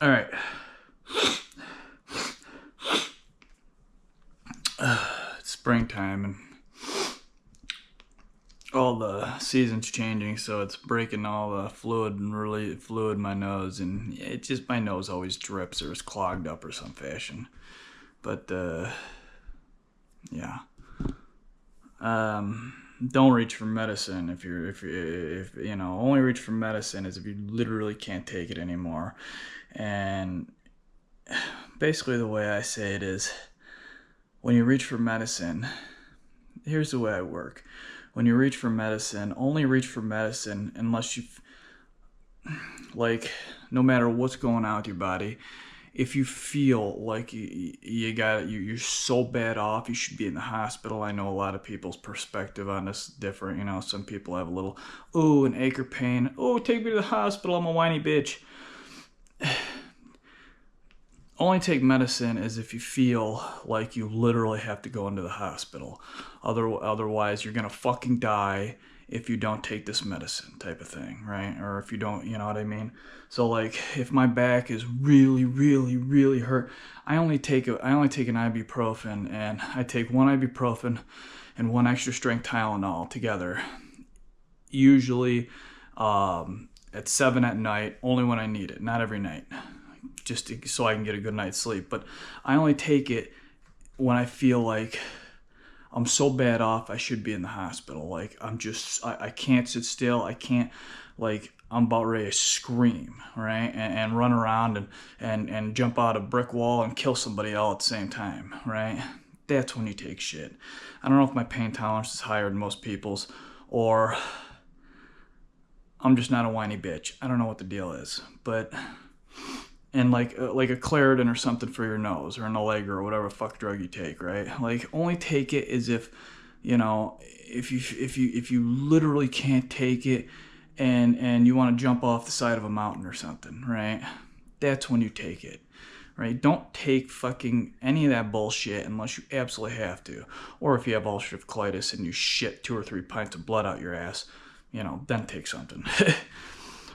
All right. It's springtime and all the seasons changing, so it's breaking all the fluid in my nose, and it just my nose always drips or is clogged up or some fashion. But yeah. Don't reach for medicine if you know, only reach for medicine is if you literally can't take it anymore. And basically the way I say it is, when you reach for medicine, here's the way I work. When you reach for medicine, only reach for medicine unless you, like, no matter what's going on with your body, if you feel like you're so bad off, you should be in the hospital. I know a lot of people's perspective on this is different. You know, some people have a little, an ache or pain. Oh, take me to the hospital. I'm a whiny bitch. Only take medicine as if you feel like you literally have to go into the hospital. Otherwise, you're gonna fucking die if you don't take this medicine, type of thing, right? Or if you don't, you know what I mean? So like, if my back is really, really, really hurt, I only take an ibuprofen, and I take one ibuprofen and one extra strength Tylenol together. Usually at 7 at night, only when I need it, not every night, so I can get a good night's sleep. But I only take it when I feel like I'm so bad off I should be in the hospital. Like, I can't sit still. I can't, like, I'm about ready to scream, right? And run around and jump out a brick wall and kill somebody all at the same time, right? That's when you take shit. I don't know if my pain tolerance is higher than most people's, or I'm just not a whiny bitch. I don't know what the deal is, but... And like a Claritin or something for your nose, or an Allegra, or whatever fuck drug you take, right? Like, only take it as if, you know, if you literally can't take it, and you want to jump off the side of a mountain or something, right? That's when you take it, right? Don't take fucking any of that bullshit unless you absolutely have to, or if you have ulcerative colitis and you shit 2 or 3 pints of blood out your ass, you know, then take something.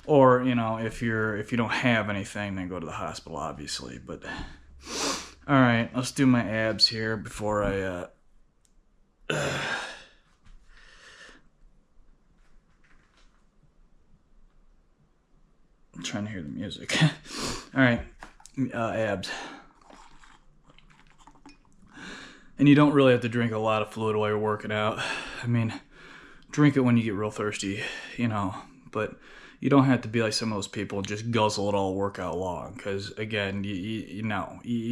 Or, you know, if you don't have anything, then go to the hospital, obviously. But all right, let's do my abs here before I I'm trying to hear the music. All right, abs. And you don't really have to drink a lot of fluid while you're working out. I mean, drink it when you get real thirsty, you know, but you don't have to be like some of those people and just guzzle it all workout long, because again, you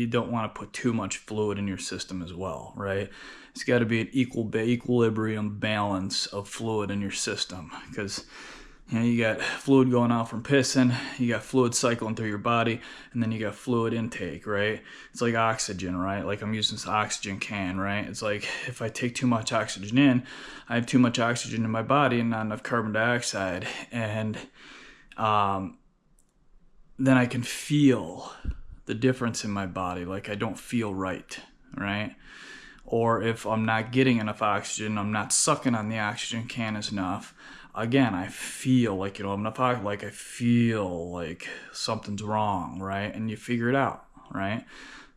don't want to put too much fluid in your system as well, right? It's got to be an equilibrium balance of fluid in your system, because you know, you got fluid going out from pissing, you got fluid cycling through your body, and then you got fluid intake, right? It's like oxygen, right? Like, I'm using this oxygen can, right? It's like, if I take too much oxygen in, I have too much oxygen in my body and not enough carbon dioxide, and then I can feel the difference in my body. Like, I don't feel right? Or if I'm not getting enough oxygen, I'm not sucking on the oxygen can as enough, again, I feel like, you know, I'm not talking like, I feel like something's wrong, right? And you figure it out, right?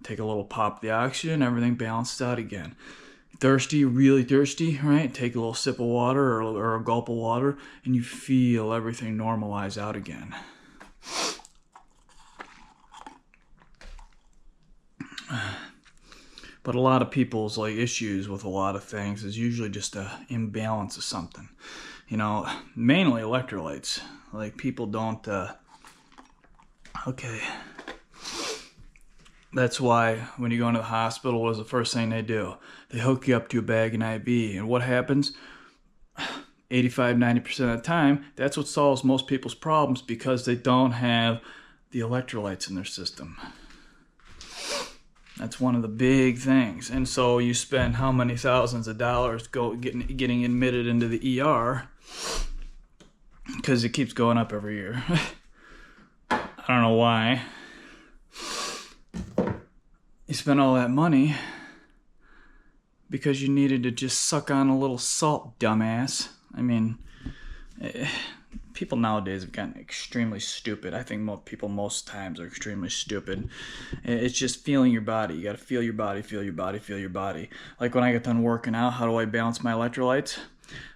Take a little pop of the oxygen, everything balances out again. Thirsty, really thirsty, right? Take a little sip of water or a gulp of water, and you feel everything normalize out again. But a lot of people's like issues with a lot of things is usually just an imbalance of something. You know, mainly electrolytes. Like, people don't, okay. That's why when you go into the hospital, what is the first thing they do? They hook you up to a bag and IV. And what happens? 85-90% of the time, that's what solves most people's problems, because they don't have the electrolytes in their system. That's one of the big things. And so you spend how many thousands of dollars getting admitted into the ER, because it keeps going up every year. I don't know why. You spent all that money because you needed to just suck on a little salt, dumbass. I mean, people nowadays have gotten extremely stupid. I think most times are extremely stupid. It's just feeling your body. You got to feel your body, feel your body, feel your body. Like when I get done working out, how do I balance my electrolytes?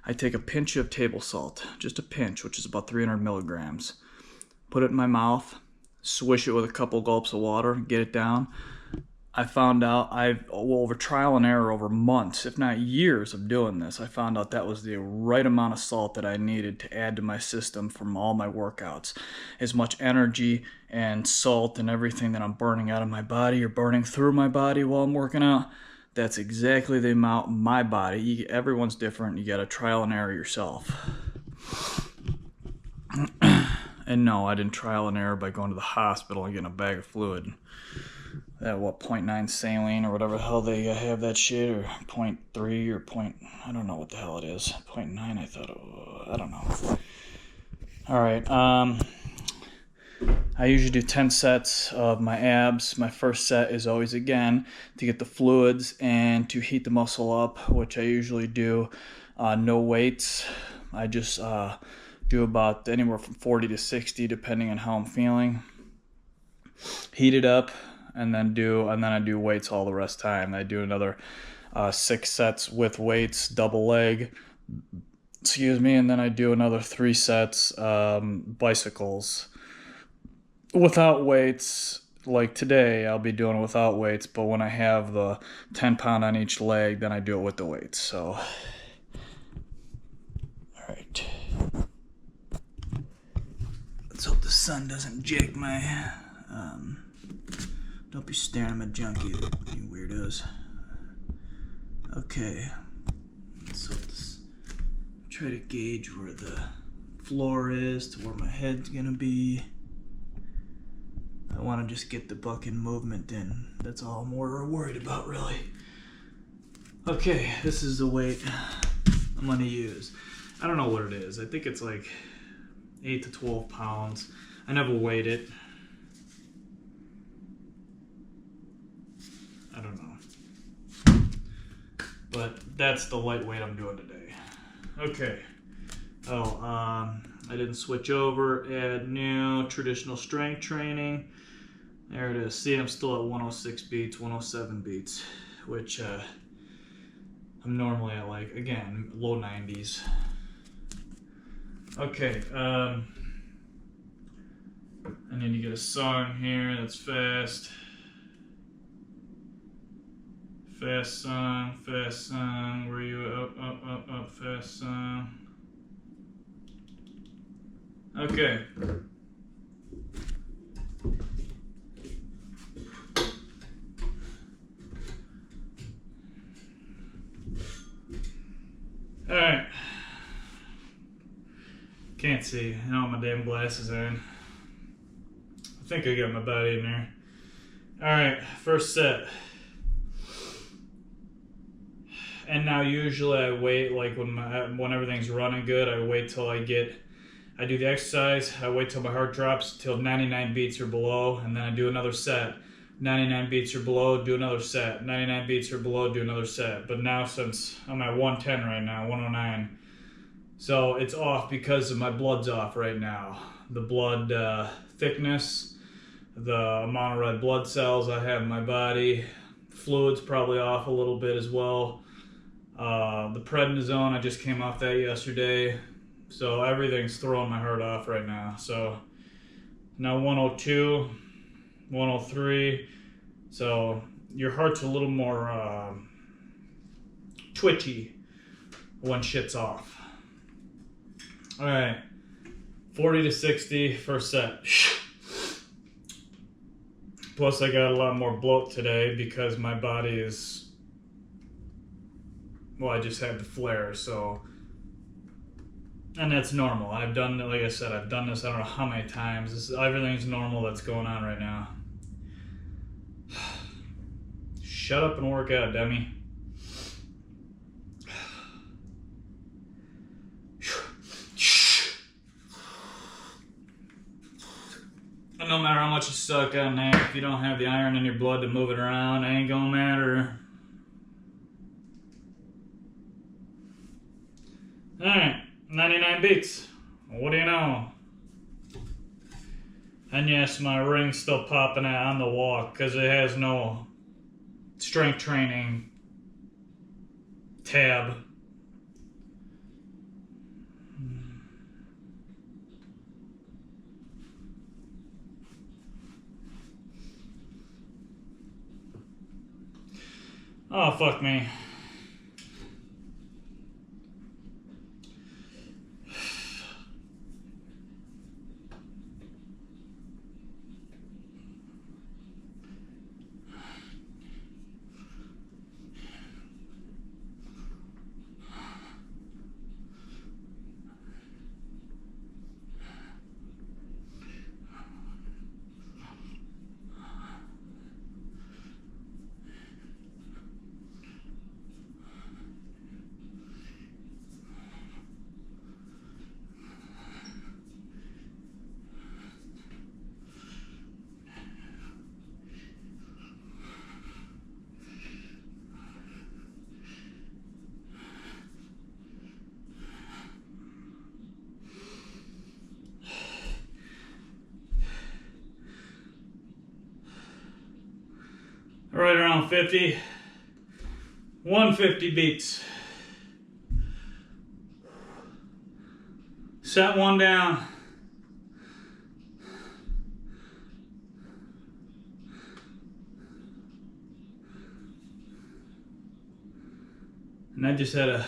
I take a pinch of table salt, just a pinch, which is about 300 milligrams. Put it in my mouth, swish it with a couple gulps of water, get it down. I found out over trial and error over months, if not years of doing this, I found out that was the right amount of salt that I needed to add to my system from all my workouts. As much energy and salt and everything that I'm burning out of my body or burning through my body while I'm working out, that's exactly the amount my body. Everyone's different. You got to trial and error yourself. And no, I didn't trial and error by going to the hospital and getting a bag of fluid. That 0.9 saline or whatever the hell they have that shit, or 0.3 or I don't know what the hell it is. 0.9, I thought, I don't know. All right, I usually do 10 sets of my abs. My first set is always, again, to get the fluids and to heat the muscle up, which I usually do no weights. I just do about anywhere from 40 to 60, depending on how I'm feeling. Heat it up. And then I do weights all the rest of the time. I do another 6 sets with weights, double leg, and then I do another 3 sets bicycles without weights. Like today, I'll be doing it without weights, but when I have the 10-pound on each leg, then I do it with the weights. So, all right. Let's hope the sun doesn't jig my. Don't be staring at my junk, you weirdos. Okay. So let's try to gauge where the floor is to where my head's gonna be. I want to just get the bucking movement in. That's all I'm more worried about, really. Okay, this is the weight I'm gonna use. I don't know what it is. I think it's like 8 to 12 pounds. I never weighed it. I don't know. But that's the lightweight I'm doing today. Okay. I didn't switch over. Add new traditional strength training. There it is. See, I'm still at 106 beats, 107 beats, which I'm normally at, like, again, low 90s. Okay. I need to get a song here that's fast. Fast song, where you up, fast song. Okay. Alright. Can't see. I don't have my damn glasses on. I think I got my body in there. Alright, first set. And now usually I wait, like when everything's running good, I wait till I do the exercise, I wait till my heart drops till 99 beats or below, and then I do another set. 99 beats or below, do another set. 99 beats or below, do another set. But now, since I'm at 110 right now, 109, so it's off because of my blood's off right now. The blood thickness, the amount of red blood cells I have in my body, fluid's probably off a little bit as well. The prednisone, I just came off that yesterday, so everything's throwing my heart off right now. So now 102, 103, so your heart's a little more twitchy when shit's off. All right, 40 to 60 first set. Plus I got a lot more bloat today because my body is, well, I just had the flare, so, and that's normal. I've done, like I said, I've done this I don't know how many times. Everything's normal that's going on right now. Shut up and work out, Demi. And no matter how much you suck on there, if you don't have the iron in your blood to move it around, it ain't gonna matter. Alright, 99 beats. What do you know? And yes, my ring's still popping out on the walk because it has no strength training tab. Oh, fuck me. Right around 50. 150 beats. Set one down. And I just had a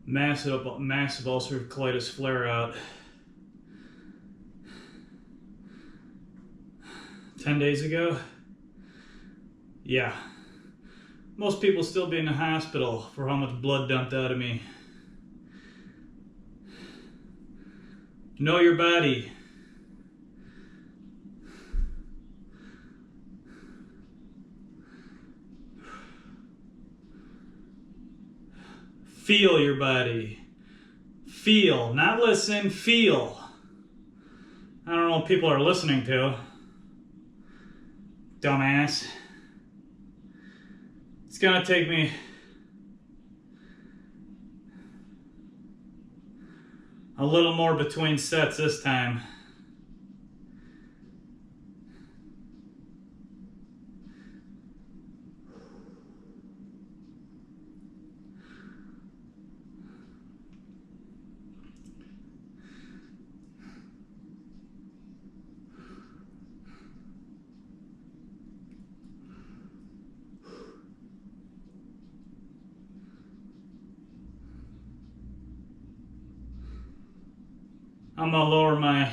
massive ulcerative colitis flare out 10 days ago. Yeah. Most people still be in the hospital for how much blood dumped out of me. Know your body. Feel your body. Feel, not listen, feel. I don't know what people are listening to. Dumbass. It's gonna take me a little more between sets this time. I'm gonna lower my,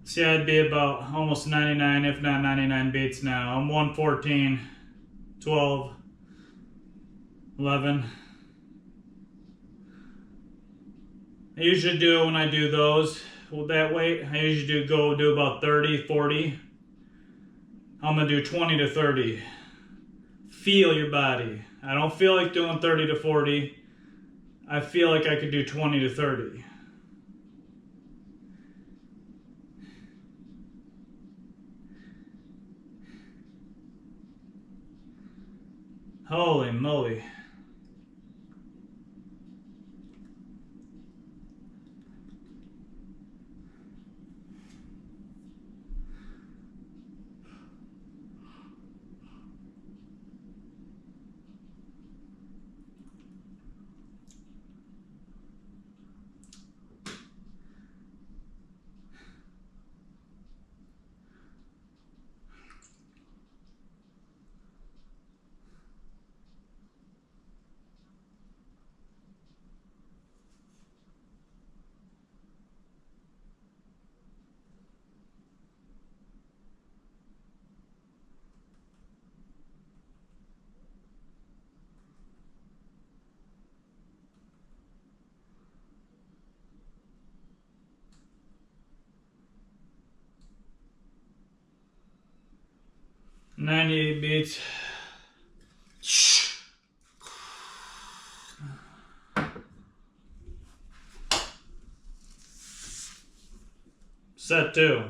see, I'd be about almost 99, if not 99 beats now. I'm 114, 12, 11. I usually do when I do those with that weight, I usually do about 30, 40. I'm gonna do 20 to 30. Feel your body. I don't feel like doing 30 to 40. I feel like I could do 20 to 30. Holy moly. $98 beats. Set 2.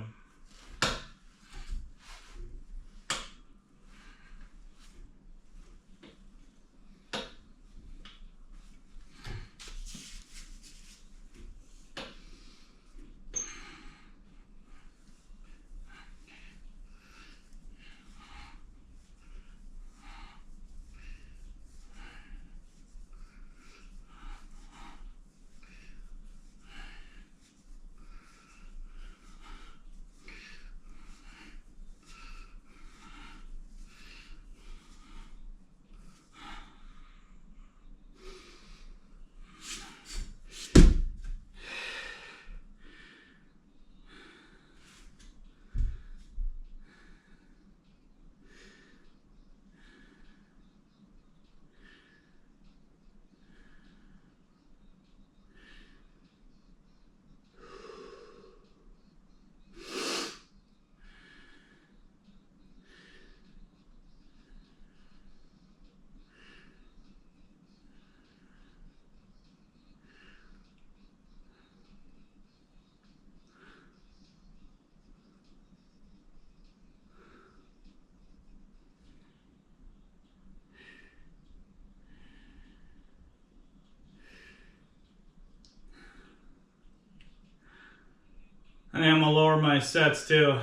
And then I'm gonna lower my sets too.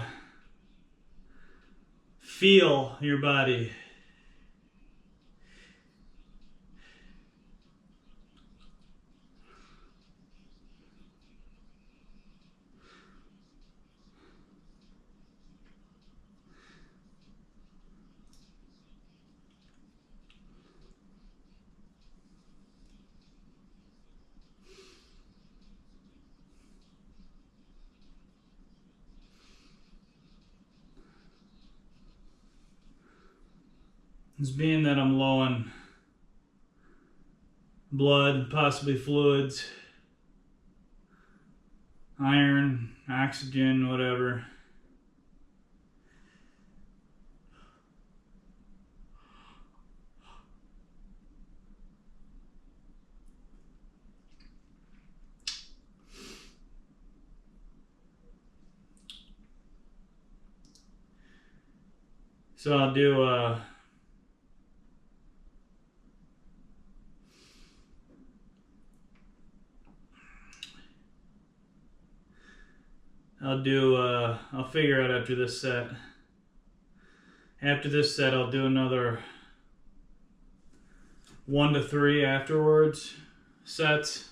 Feel your body. It's being that I'm low on blood, possibly fluids, iron, oxygen, whatever. So I'll do I'll figure out after this set. After this set, I'll do another 1 to 3 afterwards sets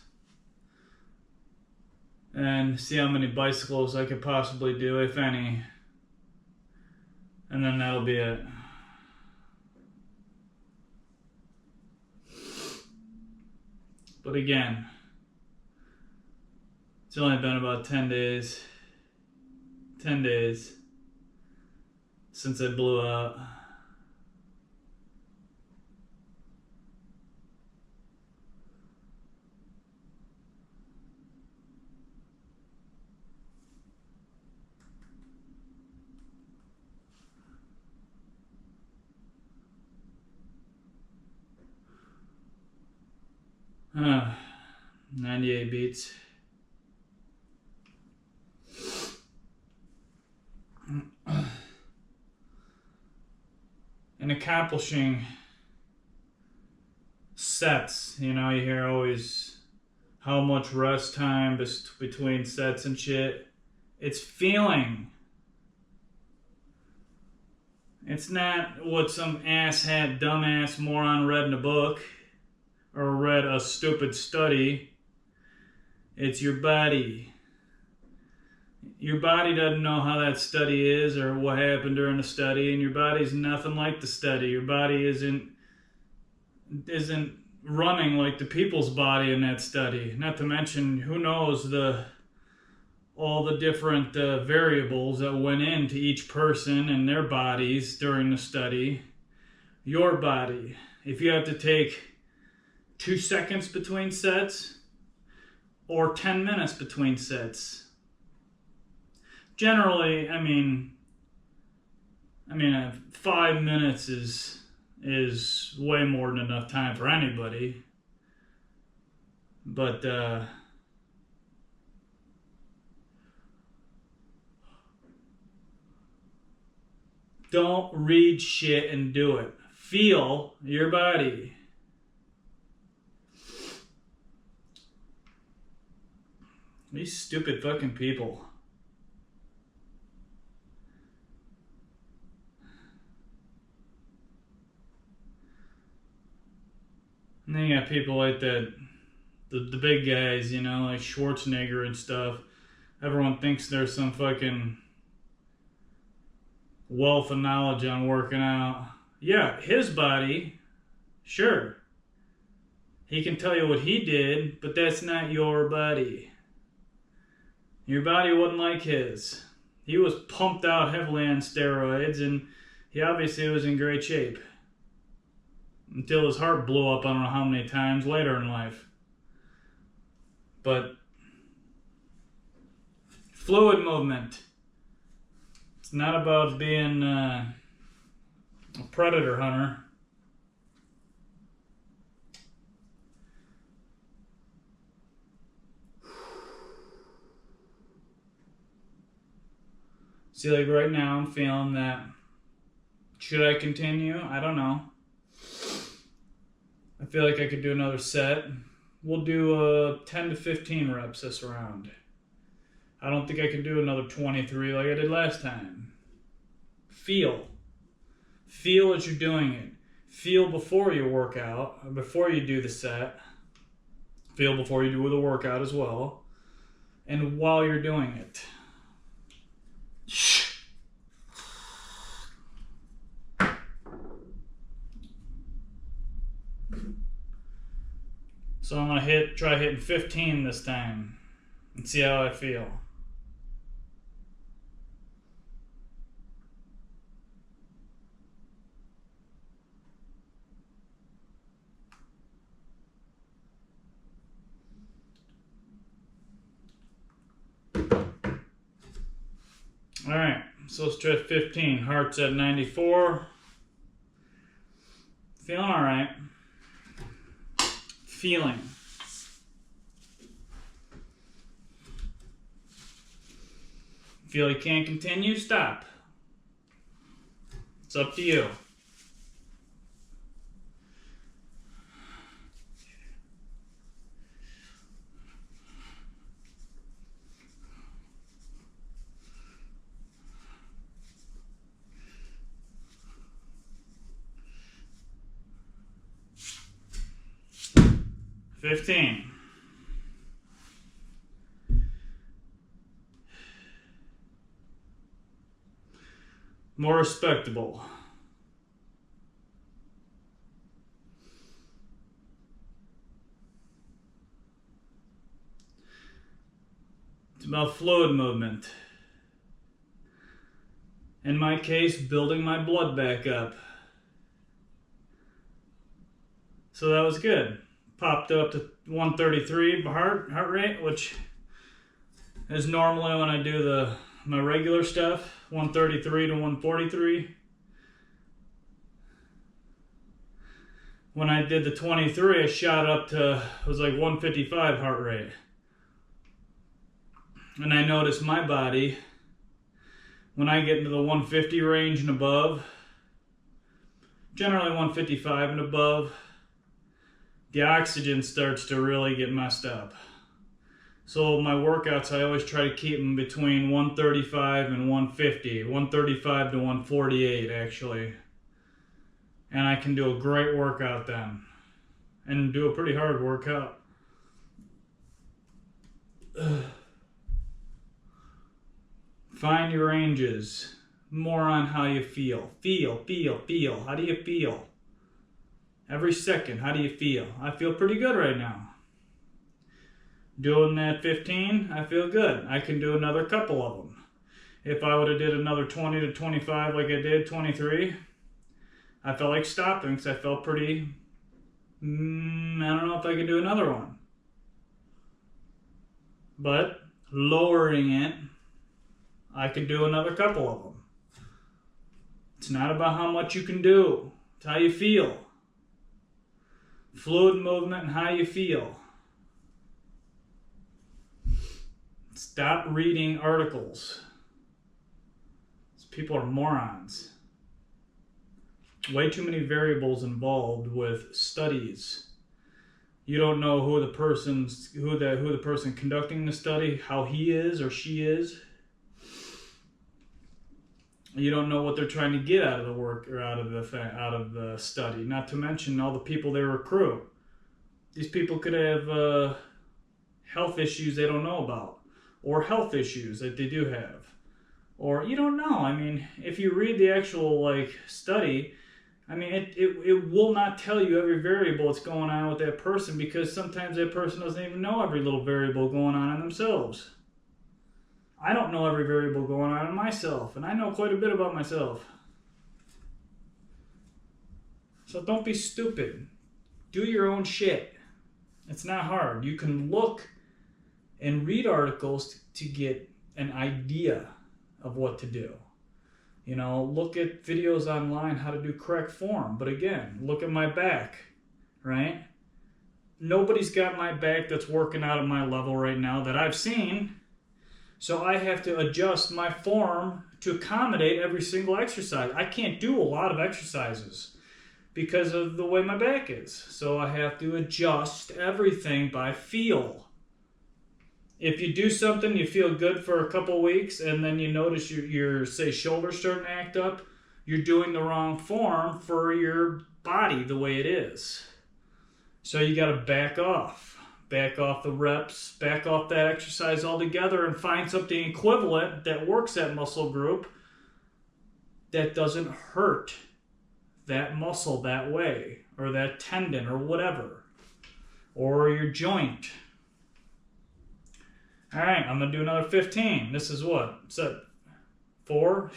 and see how many bicycles I could possibly do, if any. And then that'll be it. But again, it's only been about 10 days. 10 days since I blew out. Uh, 98 beats. And accomplishing sets, you know, you hear always how much rest time between sets and shit. It's feeling. It's not what some asshat, dumbass moron read in a book or read a stupid study. It's your body. Your body doesn't know how that study is or what happened during the study, and your body's nothing like the study. Your body isn't running like the people's body in that study. Not to mention, who knows all the different variables that went into each person and their bodies during the study. Your body. If you have to take 2 seconds between sets or 10 minutes between sets. Generally, I mean 5 minutes is way more than enough time for anybody. But don't read shit and do it. Feel your body. These stupid fucking people. And then you got people like that, the big guys, you know, like Schwarzenegger and stuff. Everyone thinks there's some fucking wealth of knowledge on working out. Yeah, his body, sure. He can tell you what he did, but that's not your body. Your body wasn't like his. He was pumped out heavily on steroids, and he obviously was in great shape. Until his heart blew up I don't know how many times later in life. But fluid movement. It's not about being a predator hunter. See, like right now I'm feeling that. Should I continue? I don't know. I feel like I could do another set. We'll do 10 to 15 reps this round. I don't think I can do another 23 like I did last time. Feel. Feel as you're doing it. Feel before you work out, before you do the set. Feel before you do the workout as well. And while you're doing it. So I'm going to try hitting 15 this time and see how I feel. Alright, so let's try 15. Heart's at 94. Feeling alright. Feeling. Feel you can't continue? Stop. It's up to you. $15. More respectable. It's about fluid movement. In my case, building my blood back up. So that was good. Popped up to 133 heart rate, which is normally when I do my regular stuff, 133 to 143. When I did the 23, I shot up to, it was like 155 heart rate. And I noticed my body, when I get into the 150 range and above, generally 155 and above, the oxygen starts to really get messed up. So my workouts, I always try to keep them between 135 and 150, 135 to 148 actually. And I can do a great workout then, and do a pretty hard workout. Find your ranges. More on how you feel. Feel. How do you feel? Every second, how do you feel? I feel pretty good right now. Doing that 15, I feel good. I can do another couple of them. If I would have did another 20 to 25 like I did 23, I felt like stopping because I felt pretty, I don't know if I could do another one. But lowering it, I could do another couple of them. It's not about how much you can do. It's how you feel. Fluid movement and how you feel. Stop reading articles. These people are morons. Way too many variables involved with studies. You don't know who the person conducting the study, how he is or she is. You don't know what they're trying to get out of the work or out of the study. Not to mention all the people they recruit. These people could have health issues they don't know about, or health issues that they do have, or you don't know. I mean, if you read the actual study, I mean, it will not tell you every variable that's going on with that person, because sometimes that person doesn't even know every little variable going on in themselves. I don't know every variable going on in myself, and I know quite a bit about myself. So don't be stupid. Do your own shit. It's not hard. You can look and read articles to get an idea of what to do. You know, look at videos online how to do correct form. But again, look at my back, right? Nobody's got my back that's working out at my level right now that I've seen. So I have to adjust my form to accommodate every single exercise. I can't do a lot of exercises because of the way my back is. So I have to adjust everything by feel. If you do something, you feel good for a couple weeks, and then you notice your say shoulders starting to act up, you're doing the wrong form for your body the way it is. So you got to back off the reps, back off that exercise altogether, and find something equivalent that works that muscle group that doesn't hurt that muscle that way, or that tendon, or whatever, or your joint. All right, I'm gonna do another 15. This is what? Set 4.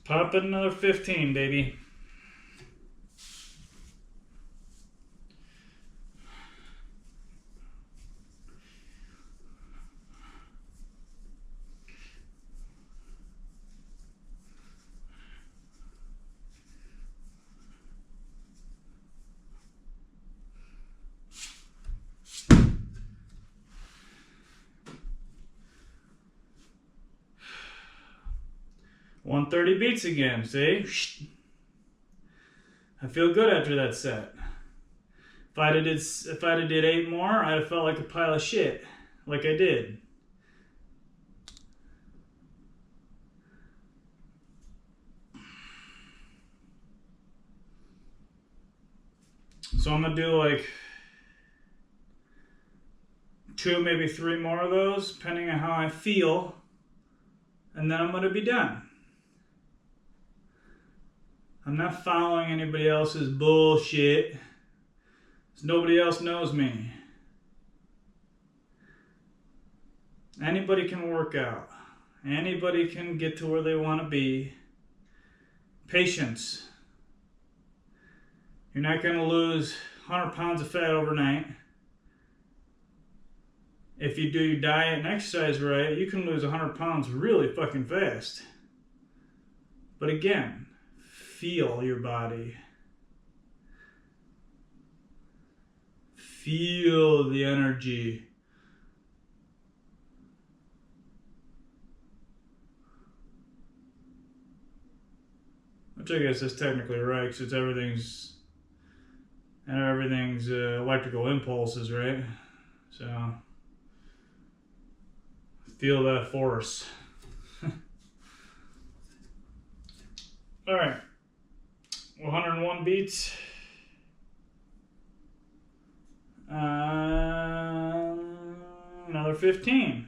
Pop in another 15, baby. $130 beats again, see? I feel good after that set. If I'd have did 8 more, I'd have felt like a pile of shit, like I did. So I'm gonna do like 2, maybe 3 more of those, depending on how I feel, and then I'm gonna be done. I'm not following anybody else's bullshit, 'cause nobody else knows me. Anybody can work out. Anybody can get to where they want to be. Patience. You're not going to lose 100 pounds of fat overnight. If you do your diet and exercise right, you can lose 100 pounds really fucking fast. But again, feel your body. Feel the energy. Which I guess is technically right, because everything's electrical impulses, right? So feel that force. All right, 101 beats. Another 15.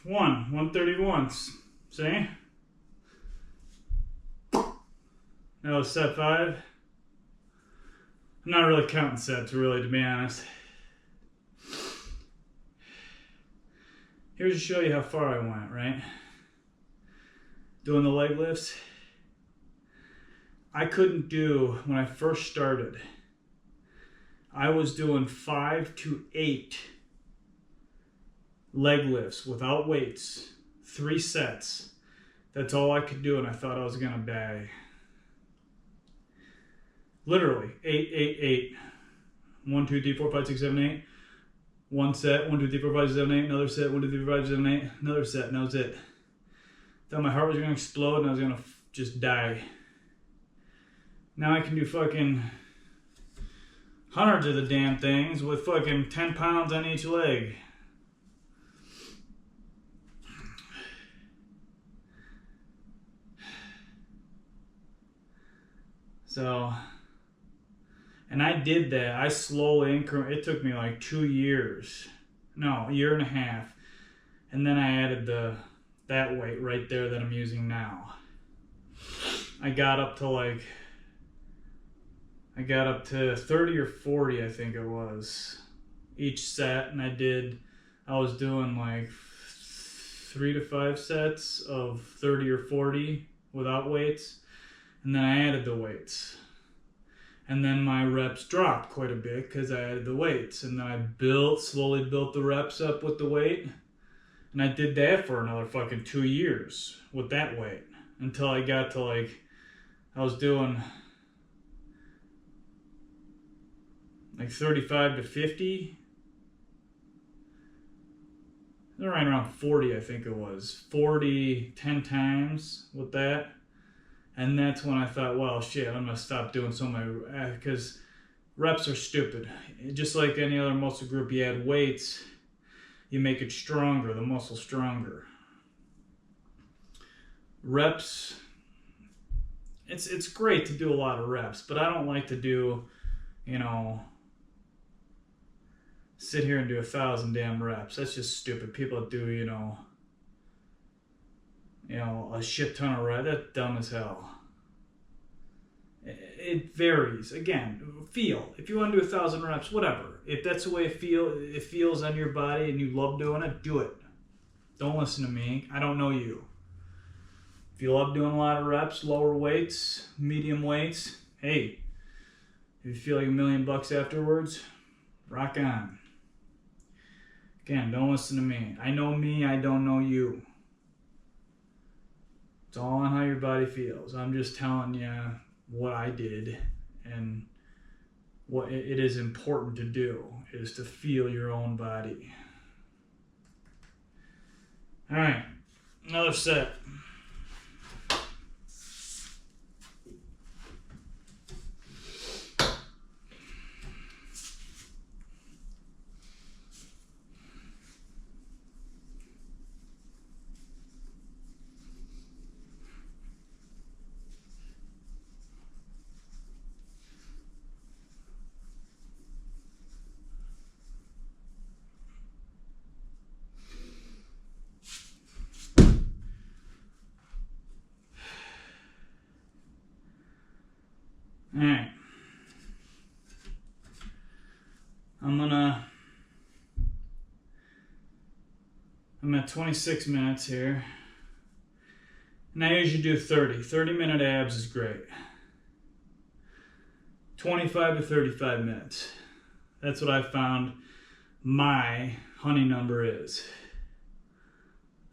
One 131. See? That was set 5. I'm not really counting sets, really, to be honest. Here's to show you how far I went, right? Doing the leg lifts. I couldn't do, when I first started, I was doing 5 to 8 leg lifts without weights, 3 sets. That's all I could do, and I thought I was gonna die. Literally 8, 8, 8. 1, 2, 3, 4, 5, 6, 7, 8. One set. 1, 2, 3, 4, 5, 6, 7, 8. Another set. 1, 2, 3, 4, 5, 6, 7, 8. Another set. And that was it. Thought my heart was gonna explode, and I was gonna just die. Now I can do fucking hundreds of the damn things with fucking 10 pounds on each leg. So, and I did that. I slowly it took me like 2 years. No, a year and a half. And then I added that weight right there that I'm using now. I got up to 30 or 40, I think it was, each set, and I was doing like 3 to 5 sets of 30 or 40 without weights, and then I added the weights. And then my reps dropped quite a bit because I added the weights, and then I slowly built the reps up with the weight, and I did that for another fucking 2 years with that weight until I got to I was doing 35 to 50. They're right around 40, I think it was. 40, 10 times with that. And that's when I thought, well, shit, I'm going to stop doing so many, because reps are stupid. Just like any other muscle group, you add weights, you make it stronger, the muscle stronger. Reps, it's great to do a lot of reps, but I don't like to do, sit here and do 1,000 damn reps. That's just stupid. People that do, a shit ton of reps, that's dumb as hell. It varies. Again, feel. If you want to do 1,000 reps, whatever. If that's the way it feels on your body and you love doing it, do it. Don't listen to me. I don't know you. If you love doing a lot of reps, lower weights, medium weights, hey, if you feel like $1 million afterwards, rock on. Again, don't listen to me. I know me, I don't know you. It's all on how your body feels. I'm just telling you what I did, and what it is important to do is to feel your own body. All right, another set. All right. I'm at 26 minutes here. And I usually do 30. 30-minute abs is great. 25 to 35 minutes. That's what I found my honey number is.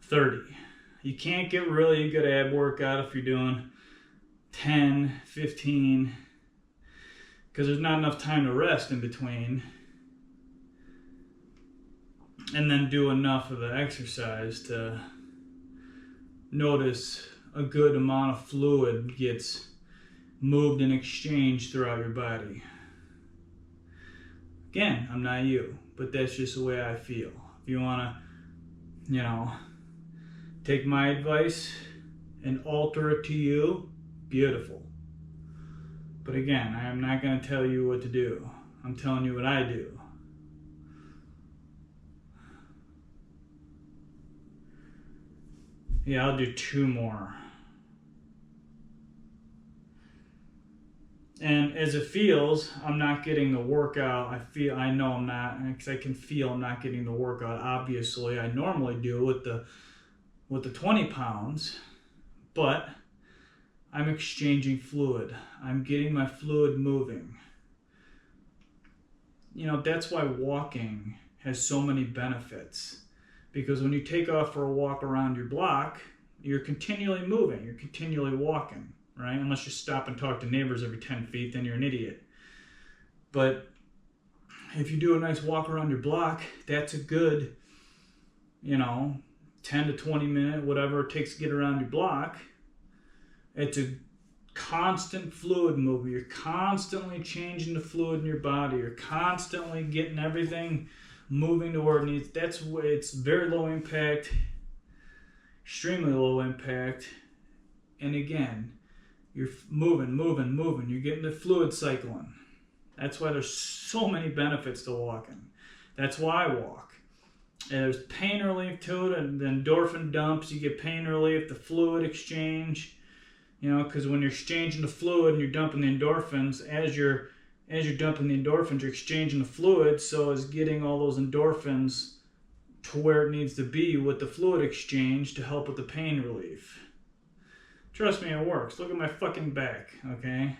30. You can't get really a good ab workout if you're doing 10, 15, because there's not enough time to rest in between, and then do enough of the exercise to notice a good amount of fluid gets moved and exchanged throughout your body. Again, I'm not you, but that's just the way I feel. If you want to, take my advice and alter it to you, beautiful. But again, I am not going to tell you what to do. I'm telling you what I do. Yeah, I'll do 2 more. And as it feels, I'm not getting the workout. I know I'm not, because I can feel I'm not getting the workout. Obviously, I normally do with the 20 pounds, but I'm exchanging fluid. I'm getting my fluid moving. That's why walking has so many benefits. Because when you take off for a walk around your block, you're continually moving, you're continually walking, right? Unless you stop and talk to neighbors every 10 feet, then you're an idiot. But if you do a nice walk around your block, that's a good, 10 to 20 minute, whatever it takes to get around your block. It's a constant fluid movement. You're constantly changing the fluid in your body. You're constantly getting everything moving to where it needs. That's why it's very low impact, extremely low impact. And again, you're moving. You're getting the fluid cycling. That's why there's so many benefits to walking. That's why I walk. And there's pain relief to it, and the endorphin dumps. You get pain relief, the fluid exchange. You know, because when you're exchanging the fluid and you're dumping the endorphins, as you're dumping the endorphins, you're exchanging the fluid, so it's getting all those endorphins to where it needs to be with the fluid exchange to help with the pain relief. Trust me, it works. Look at my fucking back, okay?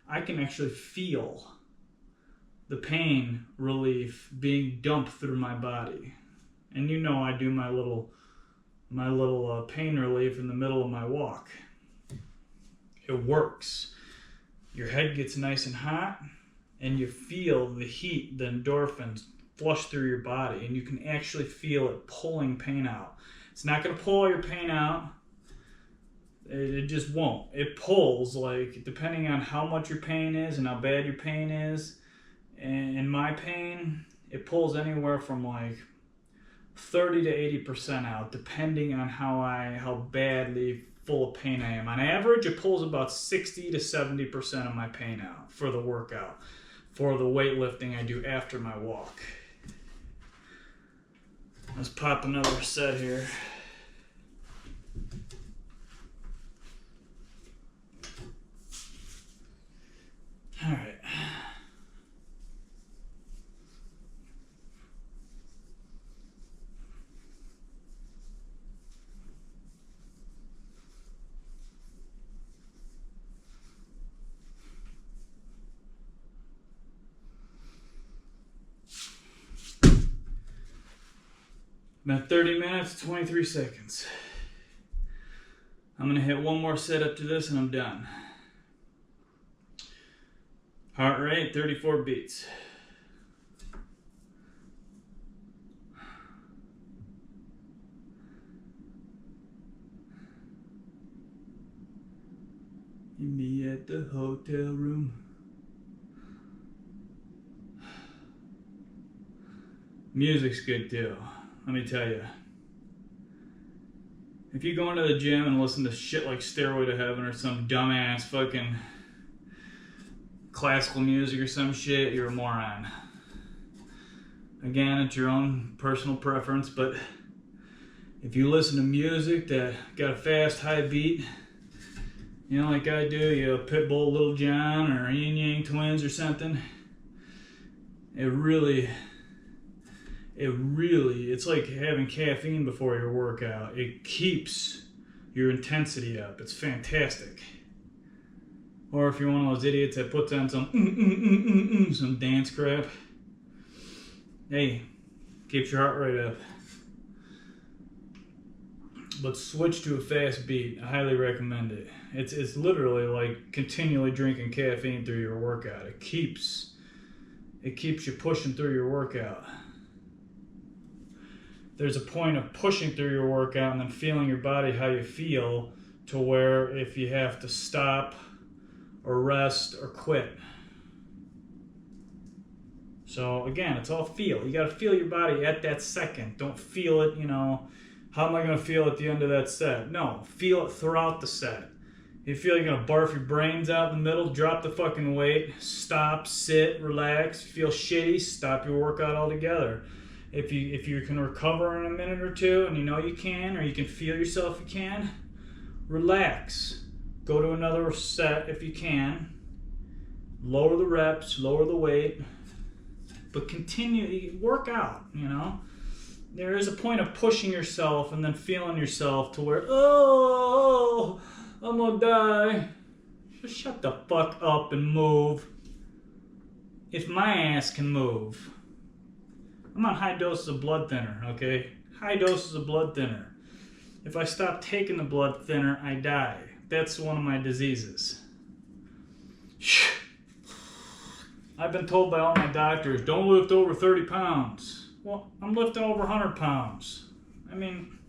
I can actually feel the pain relief being dumped through my body. And you know I do my little pain relief in the middle of my walk. It works. Your head gets nice and hot, and you feel the heat, the endorphins flush through your body, and you can actually feel it pulling pain out. It's not going to pull all your pain out. It just won't. It pulls, like, depending on how much your pain is and how bad your pain is. And in my pain, it pulls anywhere from like 30 to 80% out, depending on how badly full of pain I am. On average, it pulls about 60 to 70% of my pain out for the workout, for the weightlifting I do after my walk. Let's pop another set here. All right. About 30 minutes, 23 seconds. I'm gonna hit one more set up to this and I'm done. Heart rate, 34 beats. Meet me at the hotel room. Music's good too, let me tell you. If you go into the gym and listen to shit like Stairway to Heaven or some dumbass fucking classical music or some shit, you're a moron. Again, it's your own personal preference, but if you listen to music that got a fast, high beat, you know, like I do, you know, Pitbull, Little John, or Yin Yang Twins or something, it's like having caffeine before your workout. It keeps your intensity up. It's fantastic. Or if you're one of those idiots that puts on some dance crap, hey, keeps your heart rate up. But switch to a fast beat. I highly recommend it. It's literally like continually drinking caffeine through your workout. It keeps you pushing through your workout. There's a point of pushing through your workout and then feeling your body how you feel, to where if you have to stop or rest or quit. So again, it's all feel. You gotta feel your body at that second. Don't feel it, you know, how am I gonna feel at the end of that set? No, feel it throughout the set. You feel you're gonna barf your brains out in the middle, drop the fucking weight, stop, sit, relax. Feel shitty, stop your workout altogether. If you can recover in a minute or two, and you know you can, or you can feel yourself you can, relax. Go to another set if you can. Lower the reps, lower the weight, but continue, work out, you know. There is a point of pushing yourself and then feeling yourself to where, oh, I'm gonna die. Just shut the fuck up and move. If my ass can move. I'm on high doses of blood thinner, okay? High doses of blood thinner. If I stop taking the blood thinner, I die. That's one of my diseases. I've been told by all my doctors, don't lift over 30 pounds. Well, I'm lifting over 100 pounds. I mean,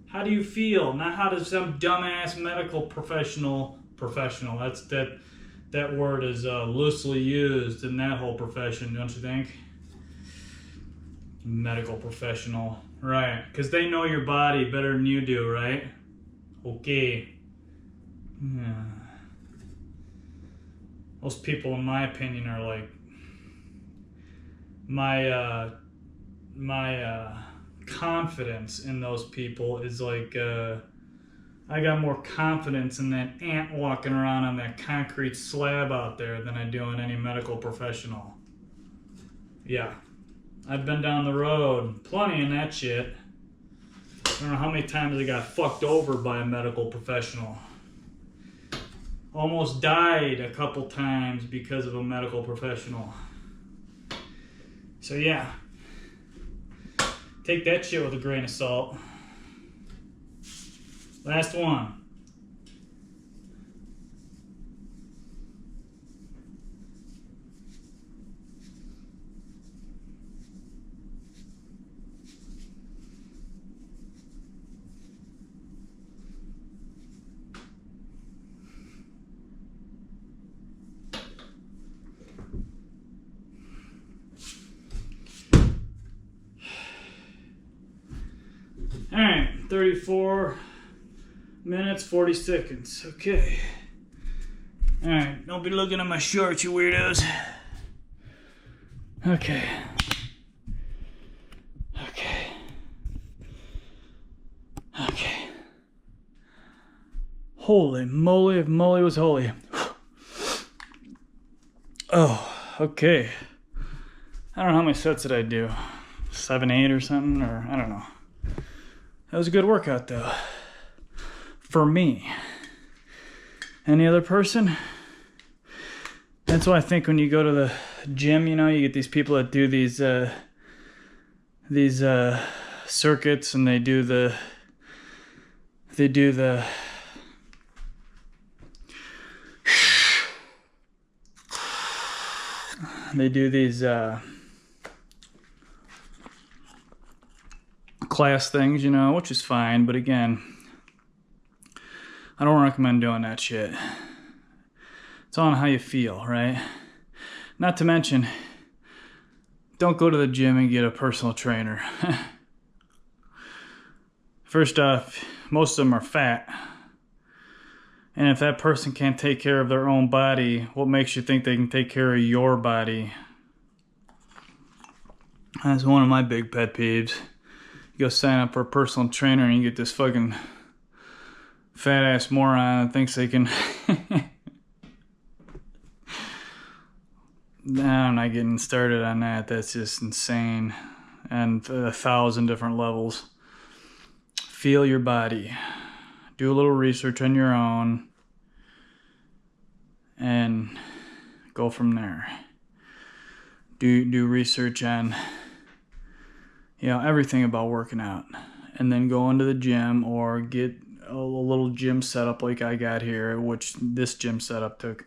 how do you feel? Not how does some dumbass medical professional, that word is loosely used in that whole profession, don't you think? Medical professional, right? Because they know your body better than you do, right? Okay. Most people, in my opinion, are like my confidence in those people is like I got more confidence in that ant walking around on that concrete slab out there than I do in any medical professional. Yeah. I've been down the road, plenty in that shit. I don't know how many times I got fucked over by a medical professional. Almost died a couple times because of a medical professional. So yeah, take that shit with a grain of salt. Last one. All right, 34 minutes, 40 seconds. Okay. All right, don't be looking at my shorts, you weirdos. Okay. Okay. Okay. Holy moly, if moly was holy. Oh, okay. I don't know how many sets did I do. 7, 8 or something, or I don't know. That was a good workout, though. For me. Any other person? That's why I think when you go to the gym, you know, you get these people that do these circuits, and they do these class things, you know, which is fine, but again, I don't recommend doing that shit. It's on how you feel, right? Not to mention, don't go to the gym and get a personal trainer. First off, most of them are fat. And if that person can't take care of their own body, what makes you think they can take care of your body? That's one of my big pet peeves. You go sign up for a personal trainer and you get this fucking fat ass moron that thinks they can. I'm not getting started on that. That's just insane. And 1,000 different levels. Feel your body. Do a little research on your own. And go from there. Do research on, you know, everything about working out, and then go into the gym or get a little gym setup like I got here, which this gym setup took,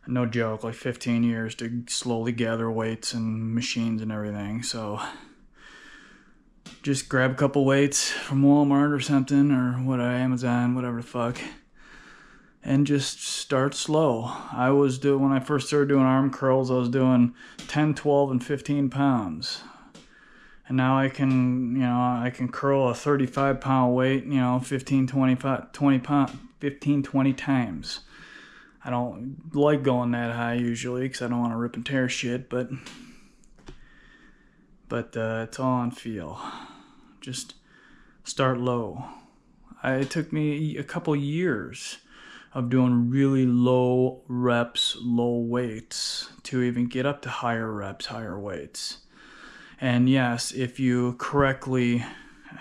no joke, like 15 years to slowly gather weights and machines and everything. So just grab a couple weights from Walmart or something, or Amazon, whatever the fuck, and just start slow. When I first started doing arm curls, I was doing 10, 12, and 15 pounds. And now I can curl a 35 pound weight, 15, 20 times. I don't like going that high usually because I don't want to rip and tear shit, but it's all on feel. Just start low. It took me a couple years of doing really low reps, low weights to even get up to higher reps, higher weights. And yes, if you correctly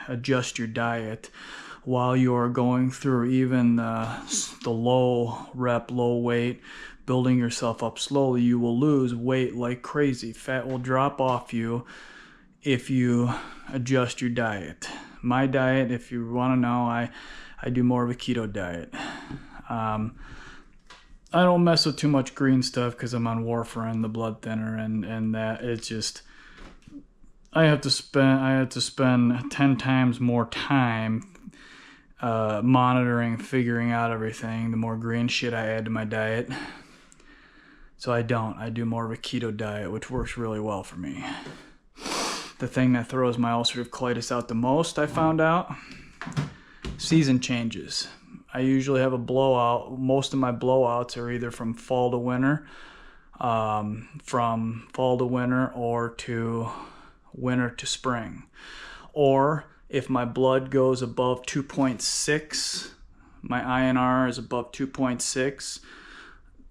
adjust your diet while you're going through even the low rep, low weight, building yourself up slowly, you will lose weight like crazy. Fat will drop off you if you adjust your diet. My diet, if you want to know, I do more of a keto diet. I don't mess with too much green stuff because I'm on warfarin, the blood thinner, and that it's just, I had to spend 10 times more time monitoring, figuring out everything, the more green shit I add to my diet. So I do more of a keto diet, which works really well for me. The thing that throws my ulcerative colitis out the most, I found out, season changes. I usually have a blowout. Most of my blowouts are either from fall to winter, or to winter to spring. Or if my blood goes above 2.6 My INR is above 2.6.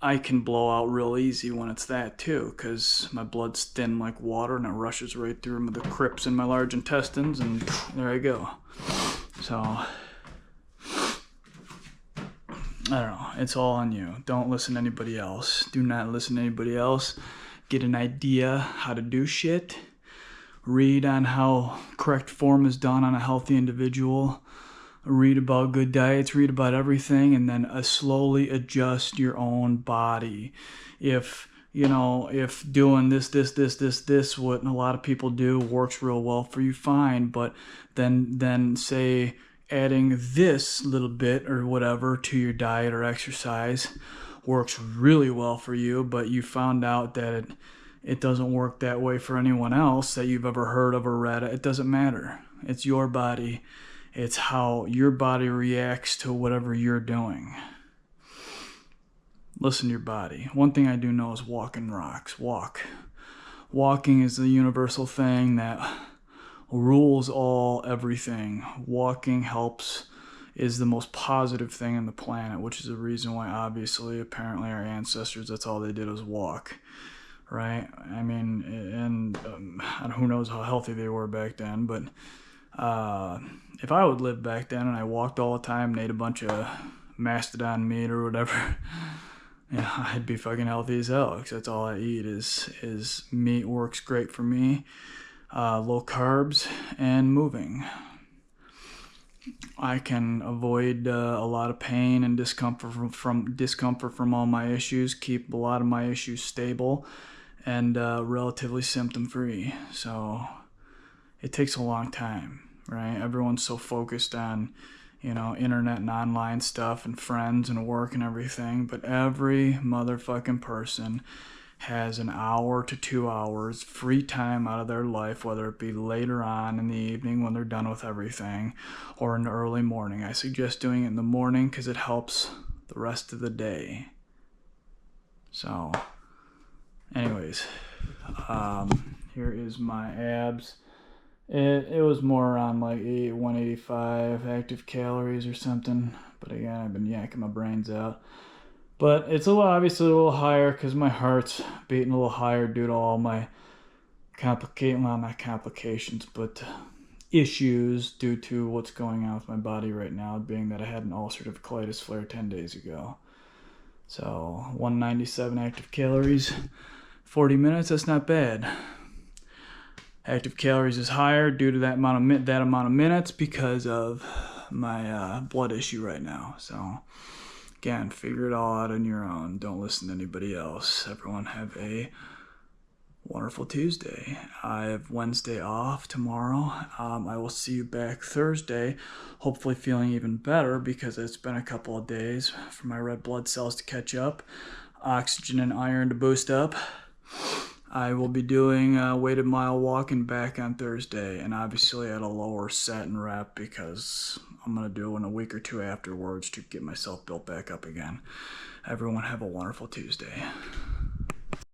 I can blow out real easy when it's that too, because my blood's thin like water and it rushes right through the crypts in my large intestines, and there I go. So, I don't know. It's all on you. Don't listen to anybody else. Do not listen to anybody else. Get an idea how to do shit. Read on how correct form is done on a healthy individual. Read about good diets, read about everything, and then slowly adjust your own body. If doing this, what a lot of people do works real well for you, fine. But then say adding this little bit or whatever to your diet or exercise works really well for you, but you found out that it doesn't work that way for anyone else that you've ever heard of or read. It doesn't matter. It's your body. It's how your body reacts to whatever you're doing. Listen to your body. One thing I do know is walking rocks. Walking is the universal thing that rules everything. Walking is the most positive thing on the planet, which is the reason why, obviously, apparently our ancestors, that's all they did was walk, right? I mean, and who knows how healthy they were back then, but if I would live back then and I walked all the time and ate a bunch of mastodon meat or whatever, yeah, I'd be fucking healthy as hell, because that's all I eat is meat. Works great for me. Low carbs and moving. I can avoid a lot of pain and discomfort from all my issues, keep a lot of my issues stable and relatively symptom free. So it takes a long time, right? Everyone's so focused on, internet and online stuff and friends and work and everything, but every motherfucking person has an hour to 2 hours free time out of their life, whether it be later on in the evening when they're done with everything or in the early morning. I suggest doing it in the morning because it helps the rest of the day. So, anyways, here is my abs. It was more around like 185 active calories or something, but again, I've been yanking my brains out. But it's obviously a little higher because my heart's beating a little higher due to all my not complications, but issues due to what's going on with my body right now, being that I had an ulcerative colitis flare 10 days ago. So 197 active calories, 40 minutes, that's not bad. Active calories is higher due to that amount of minutes because of my blood issue right now. So again, figure it all out on your own. Don't listen to anybody else. Everyone have a wonderful Tuesday. I have Wednesday off tomorrow. I will see you back Thursday, hopefully feeling even better because it's been a couple of days for my red blood cells to catch up, oxygen and iron to boost up. I will be doing a weighted mile walking back on Thursday, and obviously at a lower set and rep because I'm going to do it in a week or two afterwards to get myself built back up again. Everyone have a wonderful Tuesday.